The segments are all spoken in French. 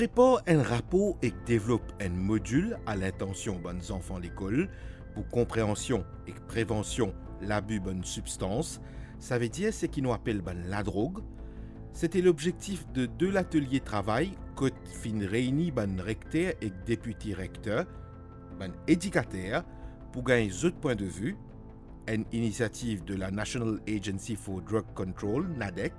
prépare un rapport et développe un module à l'intention des enfants à l'école pour compréhension et prévention l'abus de substances. Ça veut dire ce qu'ils nous appellent la drogue. C'était l'objectif de l'atelier travail que fin réuni recteur et député recteur, éducateur, pour gagner d'autres points de vue. Une initiative de la National Agency for Drug Control, NADEC,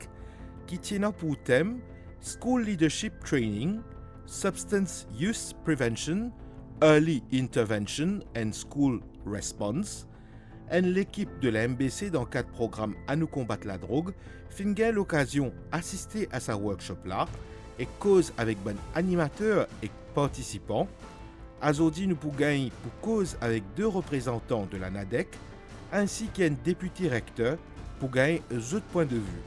qui tient pour thème School Leadership Training, Substance Use Prevention, Early Intervention and School Response. Et l'équipe de la MBC dans le cadre programme À nous combattre la drogue fin gagne l'occasion d'assister à sa workshop-là et cause avec bon animateurs et participants. Aujourd'hui, nous pouvons gagner pour cause avec 2 représentants de la NADEC ainsi qu'un député recteur pour gagner d'autres points de vue.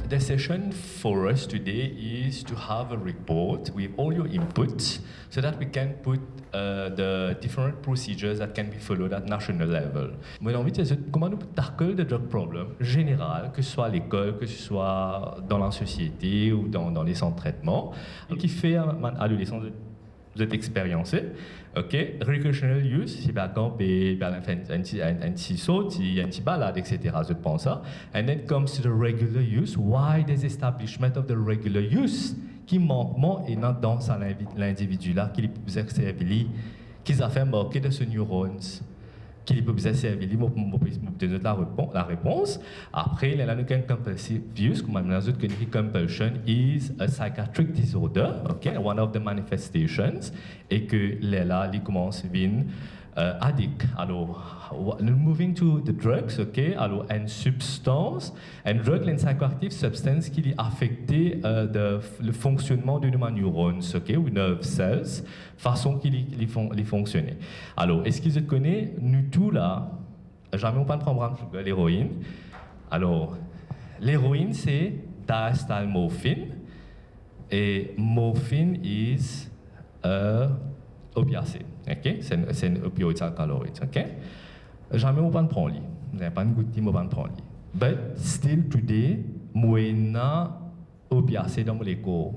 The session for us today is to have a report with all your inputs so that we can put the different procedures that can be followed at national level. Mon envie de dire comment nous tackle the drug problem général, que ce soit à l'école, que ce soit dans la société ou dans les centres de traitement, qui fait à l'adolescence vous êtes expériencé, ok? Recreational use, c'est bien quand un petit saut, un petit balade, etc. Je pense ça. And then comes to the regular use. Why there's establishment of the regular use? Qui manquement est dans l'individu là, qui peut servir, qui a fait marquer de ce neurons, qui peut servir, pour donner la réponse. Après, il y a une compulsive use, comme on a dit, compulsion is a psychiatric disorder, okay, one of the manifestations, et que là, il commence à devenir addict. Alors, moving to the drugs, okay, alors, une substance, un drug, une psychoactive substance qui affecte le fonctionnement de nos neurones, okay, ou nerve cells, façon qu'ils fonctionner. Alors, est-ce qu'ils connaissent, nous tous là, jamais on ne prend l'héroïne. Alors, l'héroïne, c'est diacétylmorphine, et morphine is opiacé. Okay? C'est un opioïde alcaloïde. Okay? Jamais on ne prend lui. Vous n'avez pas de goût de ne prendre lui. But still today, moyena opiacé dans mon corps.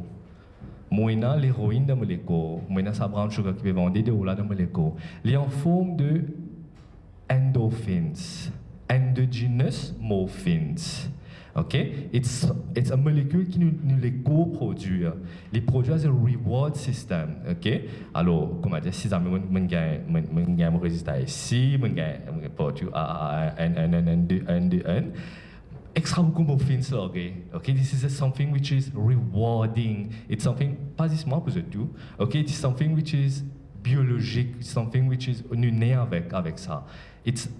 Moyena l'héroïne dans mon corps. Moyena sa brown sugar qui peut vendre des dollars dans mon corps. Il est en forme de endorphins, endogenous morphines. Okay? It's a molecule qui nous les co-produit. Les produit as a reward system. Okay? Alors, comment dire, si jamais on gagne un résultat ici, on gagne un produit N. Extra beaucoup morphines, okay? This is something which is rewarding. It's something, pas seulement pour tout. Okay? It's something which is biologique, something which is né avec ça. It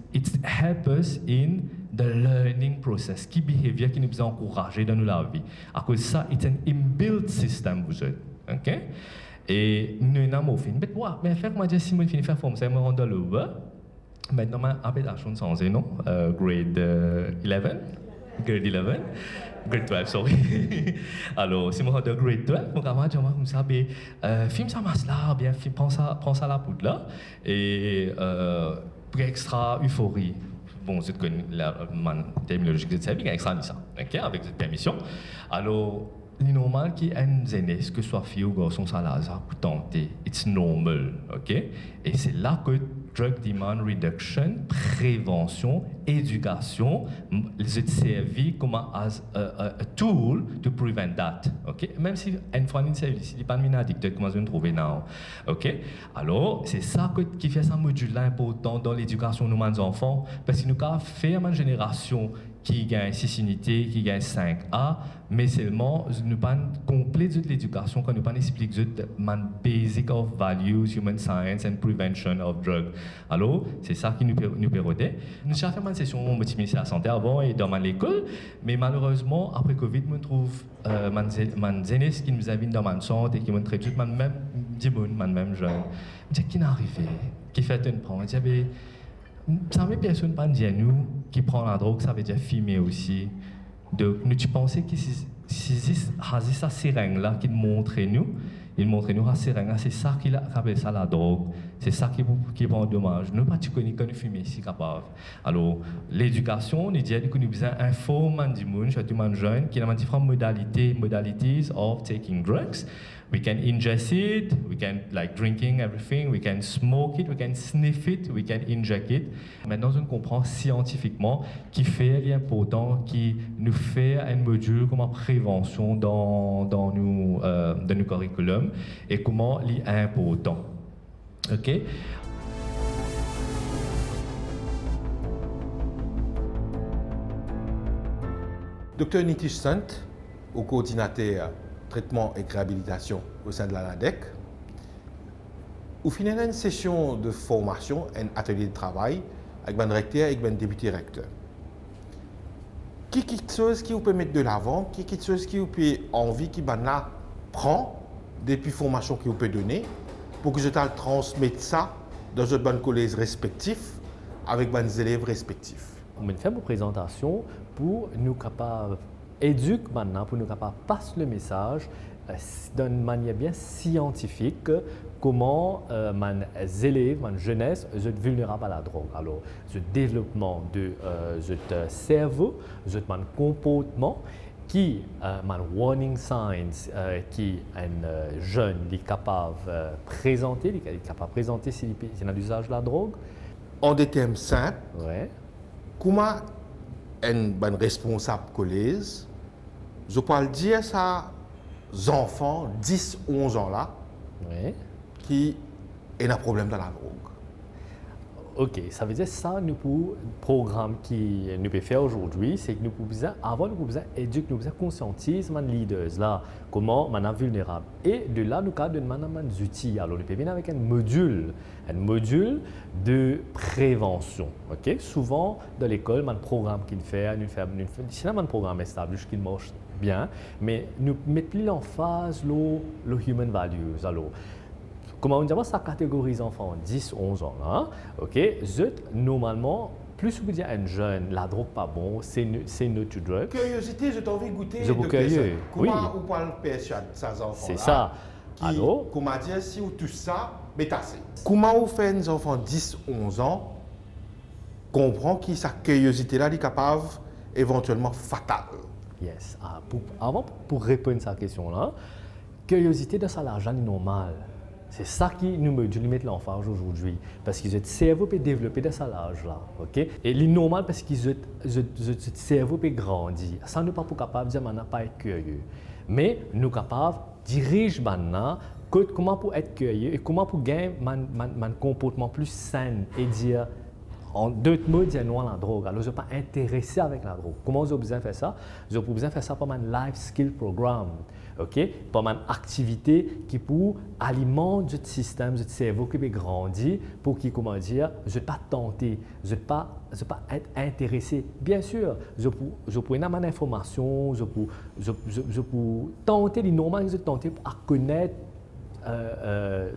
helps us in the learning process, qui behavior qui nous a encouragé dans la vie. À cause de ça, it's an inbuilt system vous êtes, ok? Et nous n'avons morphine. Mais faire moi dire si moi finis faire forme, ça me rend dans le bas. Maintenant, ma appellation sans non, grade 11. Grade 12, sorry. Alors, si je rentre grade 12, je vais dire comme ça, film ça masse là, bien, prends ça la poudre là, et pour extra euphorie. Bon, c'est que la terminologie que c'est bien extra ça, ok, avec cette permission. Alors, c'est normal qu'il y ait un zénès, que ce soit fille ou garçon, ça là, pour tenter. It's normal, ok? Et c'est là que drug demand reduction, prévention, éducation, les servi comme a tool to prevent that. Okay? Même si une fois une service, il n'est pas une addict, comment on trouve now. Okay? Alors, c'est ça qui fait ça module important dans l'éducation de nos enfants, parce que nous avons fait une génération qui gagne 6 unités, qui gagne 5A, mais seulement nous pas complet de l'éducation quand nous pas explique the basic of values, human science and prevention of drug. Alors, c'est ça qui nous permettait. Nous avons fait une session au ministère de la Santé avant et dans l'école, mais malheureusement, après Covid, je trouve man jeunesse qui nous a vu dans ma santé, qui m'a traité même même jeune. Je dis, qui n'est arrivé, qui fait une prendre. Ça veut personne pas dire nous qui prend la drogue, ça veut dire fumer aussi. Donc, nous tu pensais que si ça sirène là qui montre nous, Il montre nous c'est ça qui appelle ça la drogue, c'est ça qui est en dommage. Nous pas tu connais quand nous fumer si capable. Alors l'éducation, nous dit que nous besoin informer du monde, surtout les jeunes, qui ont différentes modalities of taking drugs. We can ingest it, we can like drinking everything, we can smoke it, we can sniff it, we can inject it. Maintenant, on comprend scientifiquement qui fait l'important, qui nous fait un module comme prévention dans nos curriculums et comment l'est important. OK? Dr Nitish Sant, au coordinateur traitement et réhabilitation au sein de la NADEC, au final une session de formation, un atelier de travail avec un recteur et un député recteur. Qui est quelque chose qui vous peut mettre de l'avant, qui est quelque chose qui vous peut envie, qui prend depuis formation qui vous peut donner pour que je transmette ça dans une bonne collège respectif avec mes élèves respectifs. On va faire une présentation pour nous capables éduquer maintenant, pour nous capables passer le message d'une manière bien scientifique comment mes élèves, ma jeunesse, sont vulnérables à la drogue. Alors, le développement de notre cerveau, mon comportement, qui mon warning signs, qui un jeune est capable de présenter, s'il a l'usage de la drogue. En des termes simples, Ouais. comment un bon responsable collège, je peux dire ça aux enfants 10-11 ans là, Ouais. qui ont un problème dans la drogue. OK, ça veut dire ça, nous pour programme qui nous peut faire aujourd'hui, c'est que nous pouvons avant nous pouvons éduquer, nous pouvons conscientiser les leaders là, comment on est vulnérable. Et de là nous cadre des outils. Alors nous pouvons venir avec un module de prévention. OK, souvent dans l'école, un programme qu'il fait, c'est un programme établi qui marche bien, mais nous mettons plus l'emphase le human values. Alors comment on dit ça catégorise enfants 10-11 ans là, OK, normalement plus vous dire un jeune la drogue pas bon, c'est notre drug. Curiosité, j'ai envie de goûter. Je vous curieux. Oui. Comment on parle persuader ces enfants là? C'est ça. Alors, comment dire si on touche ça, mais tassé. Comment on fait les enfants 10-11 ans comprendre que sa curiosité là est capable éventuellement fatale? yes. Avant pour répondre à cette question là, curiosité de ça l'argent est normal. C'est ça qui nous met l'emphase aujourd'hui. Parce que notre cerveau peut développer de cet âge-là. Okay? Et c'est normal parce que notre cerveau peut grandir. Ça, nous ne sommes pas capables de dire maintenant pas être curieux. Mais nous sommes capables de diriger maintenant comment pour être curieux et comment pour gagner un comportement plus sain et dire en d'autres mots, dire non à la drogue. Alors, je ne suis pas intéressé avec la drogue. Comment je besoin faire ça? Je peux besoin faire ça par un life skill programme. Okay? Par une activité qui pour alimenter notre système, notre cerveau qui peut grandir pour qu'il, comment dire, je ne vais pas tenter, je ne vais pas être intéressé. Bien sûr, je peux avoir une information, je peux tenter, les normal, je tenter à connaître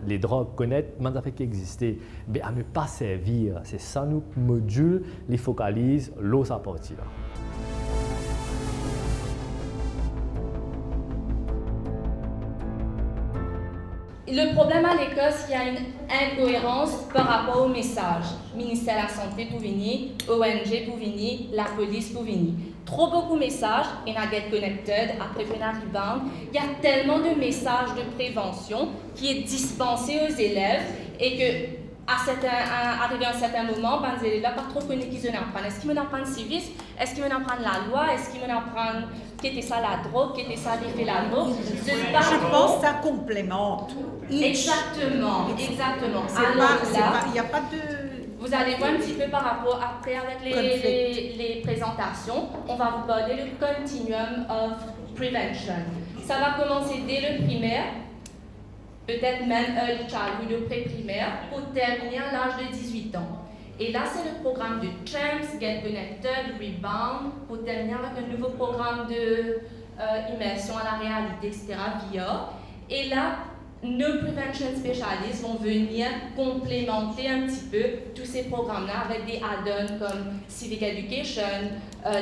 les drogues, connaître les affaires qui existent, mais à ne pas servir. C'est ça, nous module, les focalise, l'eau ça partie là. Le problème à l'école, c'est qu'il y a une incohérence par rapport au message. Ministère de la Santé pour venir, ONG pour venir, la police pour venir. Trop beaucoup de messages, et on a Get Connected, après Rebound. Il y a tellement de messages de prévention qui est dispensé aux élèves et que arrivé à un certain moment, les élèves n'ont pas trop connu qu'ils en apprennent. Est-ce qu'ils vont apprendre civisme? Est-ce qu'ils vont apprendre la loi? Est-ce qu'ils vont apprendre qu'était ça la drogue? Qu'était ça l'effet de la drogue? Je pense que ça complémente. Exactement. Il n'y a pas de... Vous allez voir un petit peu par rapport après avec les présentations. On va vous parler du Continuum of Prevention. Ça va commencer dès le primaire, peut-être même early childhood, le pré-primaire, pour terminer à l'âge de 18 ans. Et là, c'est le programme de CHAMPS, Get Connected, Rebound, pour terminer avec un nouveau programme de immersion à la réalité, etc. via. Et là, nos prevention specialists vont venir complémenter un petit peu tous ces programmes-là avec des add-ons comme Civic Education,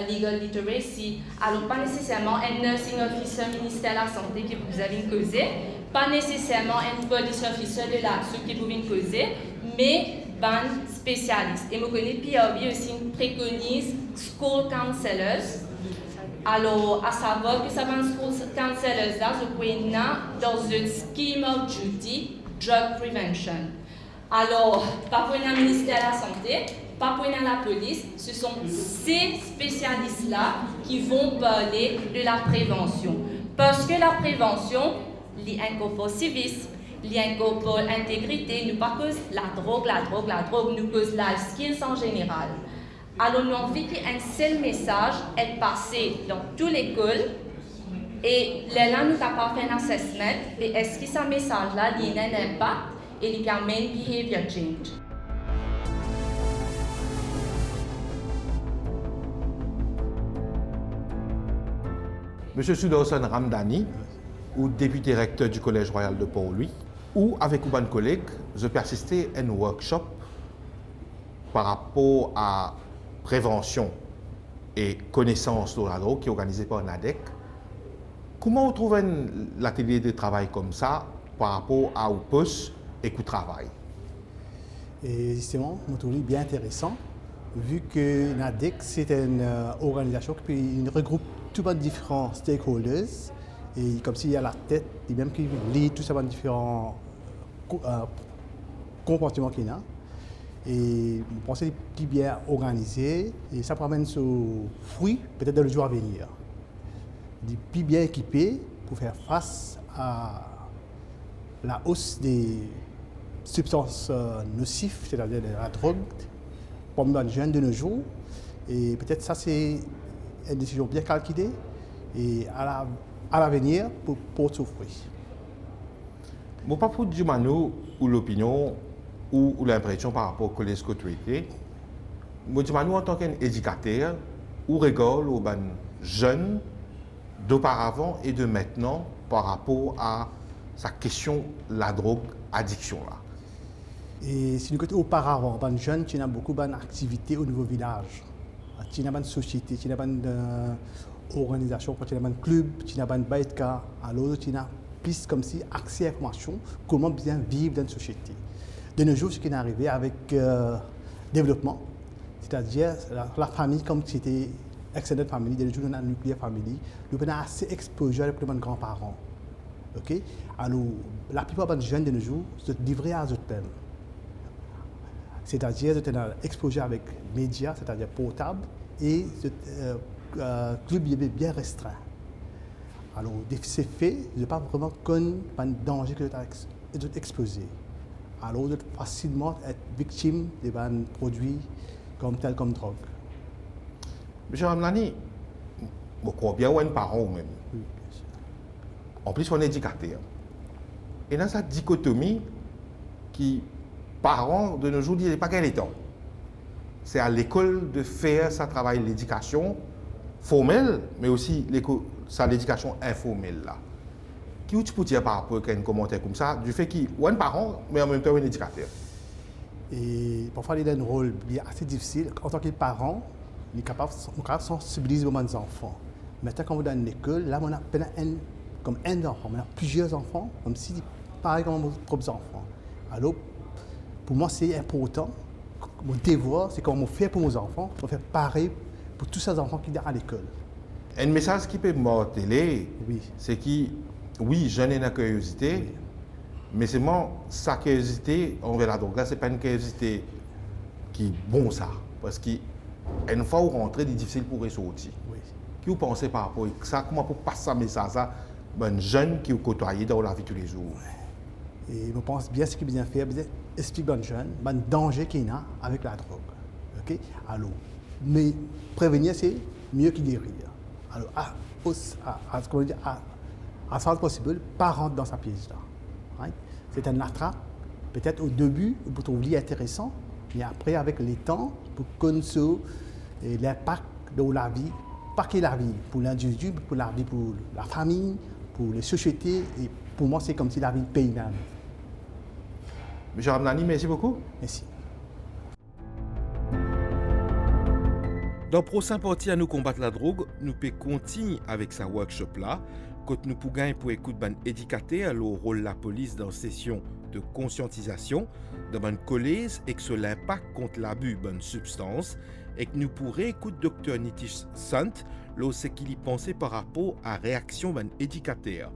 legal literacy. Alors, pas nécessairement un nursing officer ministère de la Santé qui vous avez causé, pas nécessairement un police officer de l'action qui vous causer, mais un spécialiste. Et je connais PRB aussi préconise school counselors. Alors, à savoir que ça va school counselors là, je peux dans un scheme of duty, drug prevention. Alors, pas pour le ministère de la Santé, pas pour la police, ce sont ces spécialistes-là qui vont parler de la prévention. Parce que la prévention, l'incorpore civisme, l'incorpore intégrité, nous pas cause la drogue, nous cause la skills en général. Alors, nous avons fait qu'un seul message est passé dans toute l'école et là, nous avons pas fait un assessment et est-ce que ce message-là, il a un impact et il amène behavior change. Monsieur Sudarsan Ramdani, ou député recteur du Collège royal de Port-Louis, ou avec un collègue, je persistais à un workshop par rapport à prévention et connaissance de la drogue qui est organisé par NADEC. Comment vous trouvez l'atelier de travail comme ça par rapport à au poste et au travail? Et justement, je trouve bien intéressant, vu que NADEC, c'est une organisation qui regroupe tous les différents stakeholders, et comme s'il y a la tête, et même qui lit tous ces différents comportements qu'il y a. Et je pense que c'est plus bien organisé, et ça promène ce fruit peut-être dans le jour à venir. Plus bien équipé pour faire face à la hausse des substances nocives, c'est-à-dire la drogue, pour les jeunes de nos jours. Et peut-être ça, c'est une décision bien calculée et à l'avenir pour souffrir. Mon pas pour du mano ou l'opinion ou l'impression par rapport au collège que tu étais. Moi, du mano en tant qu'éducateur, ou rigole aux jeunes d'auparavant et de maintenant par rapport à sa question la drogue addiction là. Et si nous côté auparavant, les jeunes, tu as beaucoup d'activités au niveau village. Tu as une société, tu as une organisation, tu as un club, tu as un baïtka. Alors tu as plus comme si accès à l'information, comment bien vivre dans une société. De nos jours, ce qui est arrivé avec développement, c'est-à-dire la famille comme c'était extended family, de nos jours, on a une nucléaire family, nous avons assez exposé avec les grands-parents. Okay? Alors, la plupart des jeunes de nos jours sont livrés à eux-mêmes. C'est-à-dire qu'ils sont exposés avec médias, c'est-à-dire portables, et club bien restreint. Alors, ces faits, ils ne pas vraiment connu un danger que ils sont exposés. Alors, ils sont facilement être victimes de produits comme tels comme drogue. Monsieur Ramdani, je crois bien un parent ou même. Oui, bien sûr. En plus, on est éducateur. Et dans cette dichotomie, qui, parents de nos jours, disent pas quel est temps. C'est à l'école de faire ça travail l'éducation formelle, mais aussi l'éducation informelle. Là. Qui tu peux dire par rapport à un commentaire comme ça, du fait qu'il y a un parent, mais en même temps un éducateur? Et parfois, il a un rôle assez difficile. En tant que parent, on est capable de sensibiliser les enfants. Maintenant, quand on est dans l'école, là, on a comme un enfant, on a plusieurs enfants, comme si, pareil comme nos propres enfants. Alors, pour moi, c'est important. Mon devoir, c'est comment on fait pour nos enfants, on fait pareil pour tous ces enfants qui sont à l'école. Un message qui peut m'orteler, Oui. c'est que, oui, jeune et la curiosité, Oui. mais c'est moi, sa curiosité envers la drogue, ce n'est pas une curiosité qui est bon ça. Parce qu'une fois où rentrer, c'est difficile pour ressortir. Oui. Qui vous pensez par rapport à ça? Comment pour passer un message à un jeune qui est côtoyé dans la vie tous les jours? Et je pense bien ce qu'il bien faire, bien expliquer aux jeunes le danger qu'il y a avec la drogue. Okay? Alors, mais prévenir, c'est mieux que guérir. Alors, à ce possible, pas rentrer dans sa pièce-là. Right? C'est un attrape, peut-être au début, vous trouvez intéressant, mais après, avec le temps, pour connaître l'impact de la vie, pas que la vie, pour l'individu, pour la vie, pour la famille, pour les sociétés, et pour moi, c'est comme si la vie paye même. Monsieur Ramdani, merci beaucoup. Merci. Dans le prochain partie à nous combattre la drogue, nous pouvons continuer avec sa workshop là, quand nous pouvons pour écouter ban éducateur le rôle de la police dans session de conscientisation, dans ban collège et que sur l'impact contre l'abus de substances, et que nous pourrions écouter Dr Nitish Sant, ce qu'il y pensait par rapport à réaction ban éducateur.